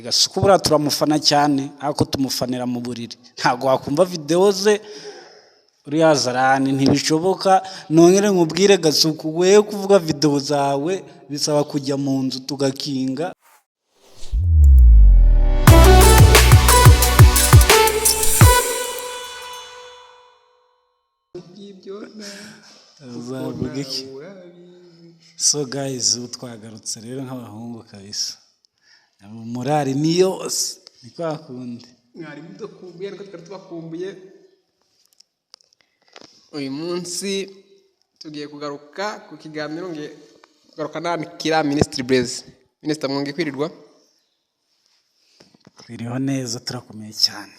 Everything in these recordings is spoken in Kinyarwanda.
Gasuku buriya turamufana cyane ariko tumufanira mu buriri ntabwo wakumva video ze uriya Zarani ntibishoboka nongere nkubwire Gasuku we kuvuga video zawe bisaba kujya mu nzu tugakinga So guys utwagarutse rero nk'abahungu kabisa morali ni yose ni kwa kundi mwari mudakumbuye ariko twari tubakumbuye uyu munsi tugiye kugaruka ku kiganiro kugaruka n'abikira Minisitiri Blaise. Minisitiri mwonge kwirirwa twiriho neza turakomeye cyane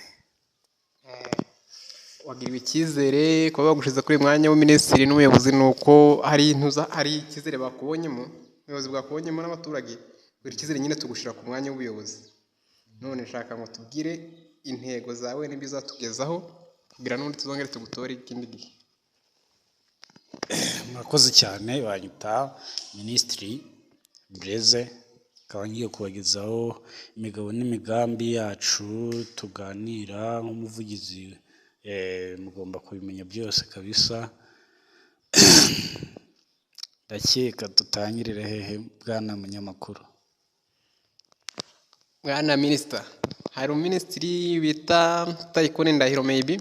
wagiriwe icyizere kuba bagushize kuri mwanya w'Minisitiri n'umuyobozi nuko hari icyizere bakubonyemo ubuyobozi bwakubonyemo n'abaturage buri icyizere nyine tugushira ku mwanya w'ubuyobozi none nshaka ngo tubwire intego zawe n'ibyo uzatugezaho kugira n'undi tuzongere tugutore ikindi gihe. murakoze cyane banyita Minisitiri Blaise akaba ngiye kubagezaho imigabo n'imigambi yacu tuganira nk'umuvugizi mugomba kubimenya byose kabisa ndakeka tutangirire hehe bwana munyamakuru. Bwana Minisita hari Minisitiri bita Tayikone Ndahiro maybe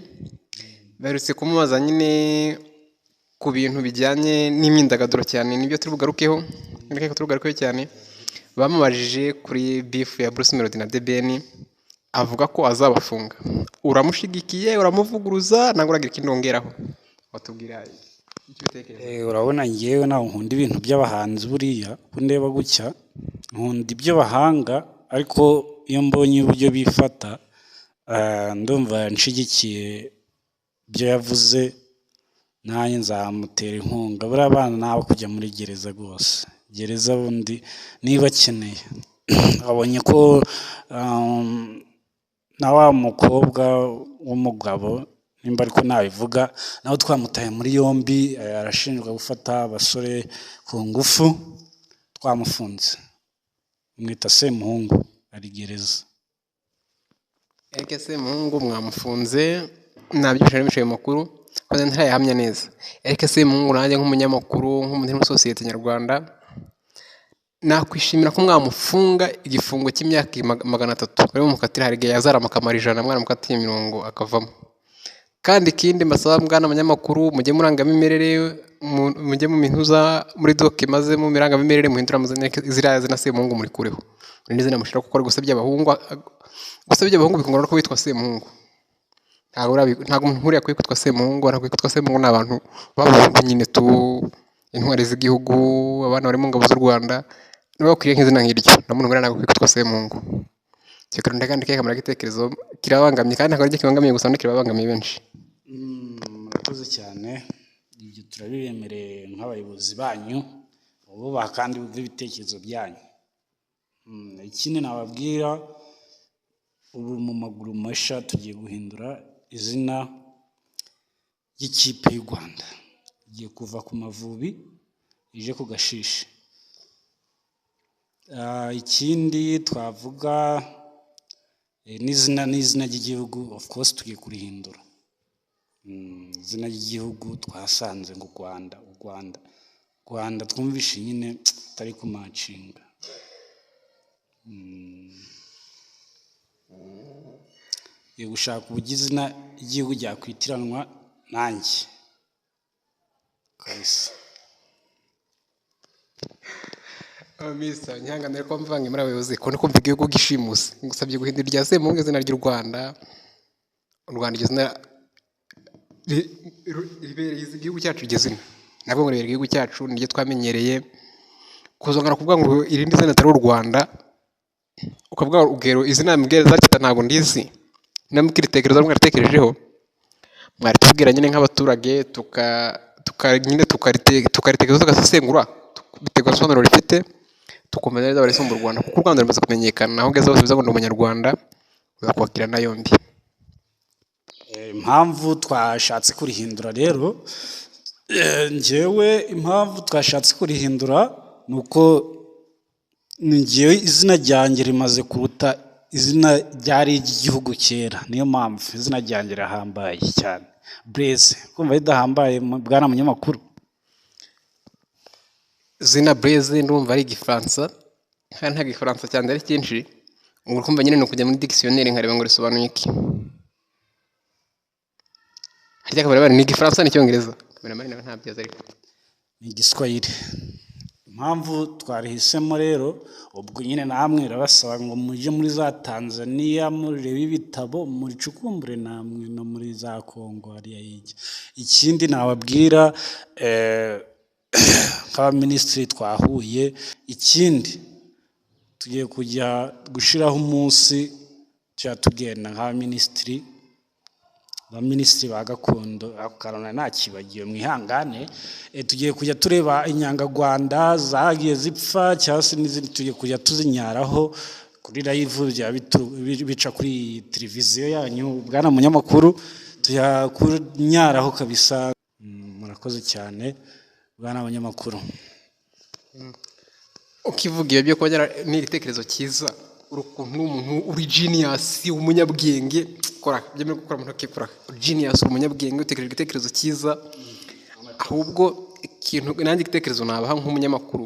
barutse kumubaza nyine ku bintu bijyanye n'imyidagaduro cyane nibyo turi bugarukeho ndakeka turugarukeho cyane bamubajije kuri beef ya Bruce Melody na DBN avuga ko azabafunga uramushigikiye uramuvuguruza nangwa uragira ikindi wongeraho watubwira icyo bitekerezo. Urabona ngewe naho nkunda ibintu by'abahanzi buriya kundeba gucya nkunda ibyo bahanga ariko iyo mbonye uburyo bifata ndumva nshigikiye ibyo yavuze nanjye nzamutera inkunga buriya abana nabo kujya muri gereza rwose gereza bundi niba akeneye abonye ko na wa mukobwa w'umugabo nimba ariko nabivuga nawe twamutaye muri yombi arashinjwa gufata abasore ku ngufu twamufunze mwita Semuhungu ari gereza. Semuhungu mwamufunze nabyishije n'ibishoye makuru kandi ntarayahamya neza. Semuhungu nanjye nk'umunyamakuru nk'umuntu muri sosiyete nyarwanda nakwishimira ko mwamufunga igifungo cy'imyaka 300 bari mukatira hari gihe yazara makamara 100 mwana mukatiye 70 akavamo. Kandi kindi mbasaba bwana abanyamakuru mujye murangamimerere mujye mu mintuza muri doc maze mu mirangamimerere muhindura amazina ziriya zina Semuhungu muri kureho ndeze namushira ko gusabye abahungu bikongora ko witwa Semuhungu ntago umuntu uriya kwitwa Semuhungu kwitwa Semuhungu n'abantu babo nyine tu intwari z'igihugu abana bari mu ngabo z'u Rwanda niba kwiriye nk'izina nk'iryo namuntu ngana nago kwitwa Semuhungu cyekara ndagandi kamera gitekerezo kirabangamye kandi ntago ari kibangamiye gusa ndikirabangamiye benshi. Murakoze cyane ibyo turabibemereye nk'abayobozi banyu ubu bakandi b'ibitekerezo byanyu. Ikindi nababwira ubu mu maguru masha tugiye guhindura izina ry'ikipe y'u Rwanda igiye kuva ku Mavubi ije ku Gashishi. Ikindi twavuga n'izina ry'igihugu of course tugiye kurihindura izina ry'igihugu twasanze ngo Rwanda twumvishe nyine tari ku macinga yo gushaka ubugize izina ry'igihugu ryakwitiranwa nanjye kabisa. Misa nyanganire ko mvange muri abayobozi ko kumva igihugu gishimuse ngusabye guhindura irya Semuhungu izina ry'u Rwanda igizina ribereye igihugu cyacu igizina nabwo ngo ribereye igihugu cyacu niryo twamenyereye kuzongera kuvuga ngo irindi zina atari u Rwanda ukavuga ugero izina mbweza cyita ntago ndizi namukiritekerezo mwaratekerejeho mwari tubwira nyine nk'abaturage tukaritekerezo tugasesengura biteguye sobanuro rifite tukomeza neza barese mu Rwanda kuko u Rwanda rumaze kumenyekana aho ngeze hose biza ngo ndi umunyarwanda uzakwakira na yombi. Impamvu twashatse kurihindura rero njyewe impamvu twashatse kurihindura nuko ni njyewe izina ryanjye rimaze kuruta izina ryari iry'igihugu kera, niyo mpamvu izina ryanjye rirahambaye cyane. Blaise kumva ridahambaye bwana munyamakuru? izina Blaise ndumva ari igifaransa kandi nta gifaransa cyane ari cyinshi, ubwo kumva nyine ni ukujya muri dictionnaire nkareba ngo risobanuye iki. Harya kamera ni igifaransa n'icyongereza? Kamera mari nawe ntabyaza ariko ni igiswahili. Impamvu twarihisemo rero, ubwo nyine namwe irabasaba ngo mujye muri za Tanzania murebe ibitabo muricukumbure, namwe no muri za Kongo hariya hirya. Ikindi nababwira nk'abaminisitiri twahuye, ikindi tugiye kujya gushyiraho umunsi tujya tugenda nk'abaminisitiri ba gakondo, akarona ntakibagiwe mwihangane. Tugiye kujya tureba inyangagwanda zagiye zipfa cyangwa se n'izindi, tugiye kujya tuzinyaraho kuri live bica kuri televiziyo yanyu bwana munyamakuru, tujya kunyaraho kabisa. Murakoze cyane bwana abanyamakuru. ukivuga ibyo kongera ni igitekerezo cyiza, urukuntu n'umuntu uri genius umunyabwenge, kora byemeye gukora umuntu akikora genius umunyabwenge, utekereje igitekerezo cyiza. Ahubwo ikintu nanjye igitekerezo nabaha nk'umunyamakuru,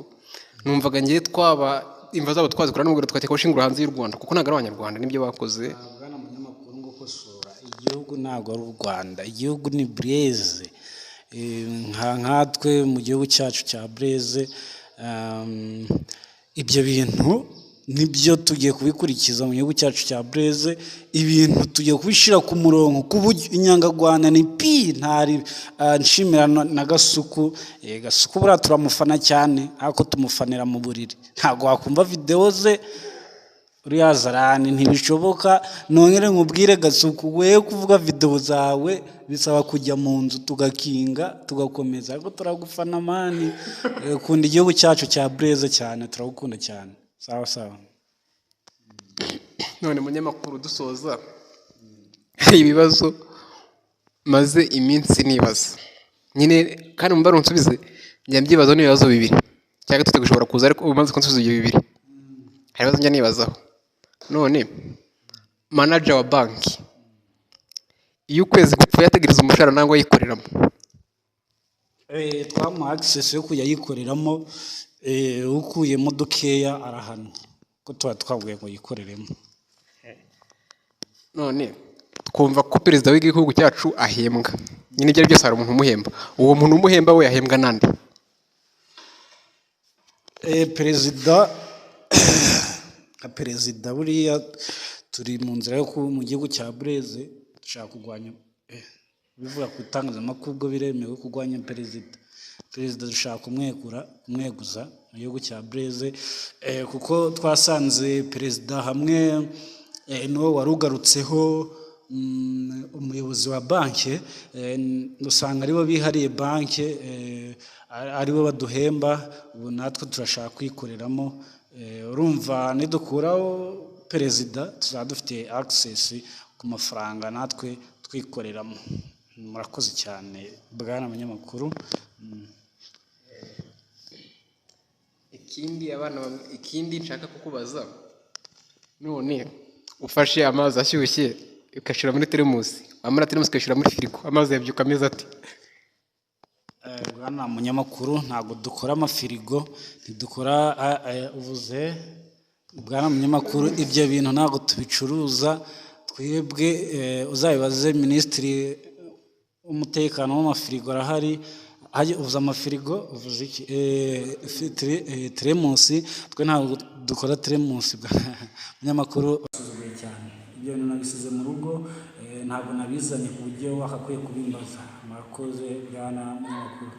numvaga ngiye twaba imva zabo twazikora n'ubwo twateka ushingura hanze y'u Rwanda, kuko ntabwo ari abanyarwanda nibyo bakoze. Bwana munyamakuru ngo kosora, igihugu ntabwo ari u Rwanda, igihugu ni Blaise. Nkatwe mu gihugu cyacu cya Blaise, ibyo bintu nibyo tugiye kubikurikiza mu gihugu cyacu cya Blaise. Ibintu tugiye kubishyira ku murongo ku buryo inyangagwana ni ntari nshimira na Gasuku. Gasuku buriya turamufana cyane, ariko tumufanira mu buriri. Ntabwo wakumva videwo ze uriya Zarani, ntibishoboka. Nongere nkubwire Gasuku, we kuvuga videwo zawe bisaba kujya mu nzu tugakinga tugakomeza, ariko turagufana mani. Kunda igihugu cyacu cya Blaise cyane, turagukunda cyane. Sawa sawa. None munyamakuru dusoza, hari ibibazo maze iminsi nibaza nyine, kandi mumba runsubize njya mbyibazo n'ibibazo bibiri cyangwa gatatu gushobora kuza, ariko umaze kunsubiza ibyo bibiri hari ibibazo njya nibazaho. None manager wa banki iyo ukwezi gupfuye ategereza umushahara nangwa yikoreramo? Twamuha access yo kujya yikoreramo, ukuyemo dukeya arahanwa, ko tuba twavuye ngo yikoreremo. None twumva ko perezida w'igihugu cyacu ahembwa, nyine ibyo ari byose hari umuntu umuhemba. Uwo muntu umuhemba we ahembwa nande? Perezida buriya turi mu nzira yo mu gihugu cya Blaise dushaka kurwanya, bivuga ku itangazamakuru ubwo biremewe kurwanya perezida dushaka kumweguza mu gihugu cya Blaise, kuko twasanze perezida hamwe n'uwo wari ugarutseho umuyobozi wa banki, usanga aribo bihariye banki, aribo baduhemba. Ubu natwe turashaka kwikoreramo. Urumva nidukuraho perezida tuzaba dufite access ku mafaranga natwe twikoreramo. Murakoze cyane bwana abanyamakuru. Ikindi nshaka kukubaza, none ufashe amazi ashyushye ugashyira muri teremusi, wamara teremusi ugashyira muri firigo, amazi yabyuka ameze ate? Bwana munyamakuru, ntabwo dukora amafirigo, ntidukora uvuze bwana munyamakuru, ibyo bintu ntabwo tubicuruza twebwe. Uzabibaze minisitiri w'umutekano w'amafirigo arahari. Uvuze amafirigo, uvuze iki? Teremusi, twe ntabwo dukora teremusi munyamakuru. Basuzuguye cyane ibyo bintu nabisize mu rugo, ntabwo nabizanye ku buryo wakakwiye kubimbaza. Murakoze bwana munyamakuru.